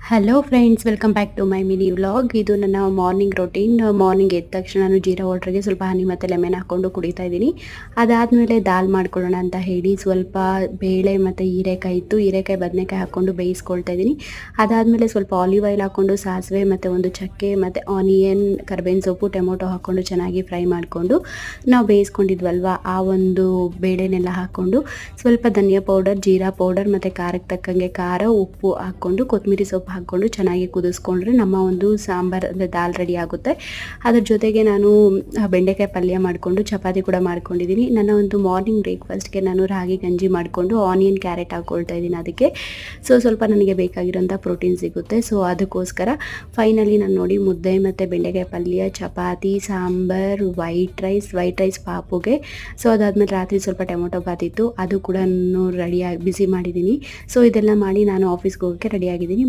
Hello friends, welcome back to my mini vlog. ಇದು ನನ್ನ morning routine. Morning ಎದ್ದ ತಕ್ಷಣ ನಾನು ಜೀರಾ ವಾಟ್ರಿಗೆ ಸ್ವಲ್ಪ ಹನಿ ಮತ್ತು ಲೆಮನ್ ಹಾಕ್ಕೊಂಡು ಕುಡಿತಾ ಇದ್ದೀನಿ. ಅದಾದಮೇಲೆ ದಾಲ್ ಮಾಡ್ಕೊಳ್ಳೋಣ ಅಂತ ಹೇಳಿ ಸ್ವಲ್ಪ ಬೇಳೆ ಮತ್ತು ಹೀರೆಕಾಯಿ ಇತ್ತು, ಹೀರೆಕಾಯಿ ಬದನೆಕಾಯಿ ಹಾಕ್ಕೊಂಡು ಬೇಯಿಸ್ಕೊಳ್ತಾ ಇದ್ದೀನಿ. ಅದಾದಮೇಲೆ ಸ್ವಲ್ಪ ಆಲಿವ್ ಆಯಿಲ್ ಹಾಕ್ಕೊಂಡು ಸಾಸಿವೆ ಮತ್ತು ಒಂದು ಚಕ್ಕೆ ಮತ್ತು ಆನಿಯನ್, ಕರಿಬೇವಿನ ಸೊಪ್ಪು, ಟೊಮೊಟೊ ಹಾಕ್ಕೊಂಡು ಚೆನ್ನಾಗಿ ಫ್ರೈ ಮಾಡಿಕೊಂಡು ನಾವು ಬೇಯಿಸ್ಕೊಂಡಿದ್ವಲ್ವ ಆ ಒಂದು ಬೇಳೆನೆಲ್ಲ ಹಾಕ್ಕೊಂಡು ಸ್ವಲ್ಪ ಧನಿಯಾ ಪೌಡರ್, ಜೀರಾ ಪೌಡರ್ ಮತ್ತು ಖಾರಕ್ಕೆ ತಕ್ಕಂಗೆ ಖಾರ, ಉಪ್ಪು ಹಾಕ್ಕೊಂಡು ಕೊತ್ತಂಬರಿ ಸೊಪ್ಪು ಹಾಕ್ಕೊಂಡು ಚೆನ್ನಾಗಿ ಕುದಿಸ್ಕೊಂಡ್ರೆ ನಮ್ಮ ಒಂದು ಸಾಂಬಾರು ಅಂದರೆ ದಾಲ್ ರೆಡಿ ಆಗುತ್ತೆ. ಅದ್ರ ಜೊತೆಗೆ ನಾನು ಬೆಂಡೆಕಾಯಿ ಪಲ್ಯ ಮಾಡಿಕೊಂಡು ಚಪಾತಿ ಕೂಡ ಮಾಡ್ಕೊಂಡಿದ್ದೀನಿ. ನನ್ನ ಒಂದು ಮಾರ್ನಿಂಗ್ ಬ್ರೇಕ್ಫಾಸ್ಟ್ಗೆ ನಾನು ರಾಗಿ ಗಂಜಿ ಮಾಡಿಕೊಂಡು ಆನಿಯನ್ ಕ್ಯಾರೆಟ್ ಹಾಕ್ಕೊಳ್ತಾ ಇದ್ದೀನಿ. ಅದಕ್ಕೆ ಸ್ವಲ್ಪ ನನಗೆ ಬೇಕಾಗಿರೋಂಥ ಪ್ರೋಟೀನ್ ಸಿಗುತ್ತೆ. ಅದಕ್ಕೋಸ್ಕರ ಫೈನಲಿ ನಾನು ನೋಡಿ ಮುದ್ದೆ ಮತ್ತು ಬೆಂಡೆಕಾಯಿ ಪಲ್ಯ, ಚಪಾತಿ, ಸಾಂಬಾರು, ವೈಟ್ ರೈಸ್ ಪಾಪುಗೆ. ಅದಾದಮೇಲೆ ರಾತ್ರಿ ಸ್ವಲ್ಪ ಟೊಮೊಟೊ ಬಾತ್ ಇತ್ತು, ಅದು ಕೂಡ ನಾನು ಬಿಸಿ ಮಾಡಿದ್ದೀನಿ. ಇದೆಲ್ಲ ಮಾಡಿ ನಾನು ಆಫೀಸ್ಗೆ ಹೋಗೋಕ್ಕೆ ರೆಡಿಯಾಗಿದ್ದೀನಿ.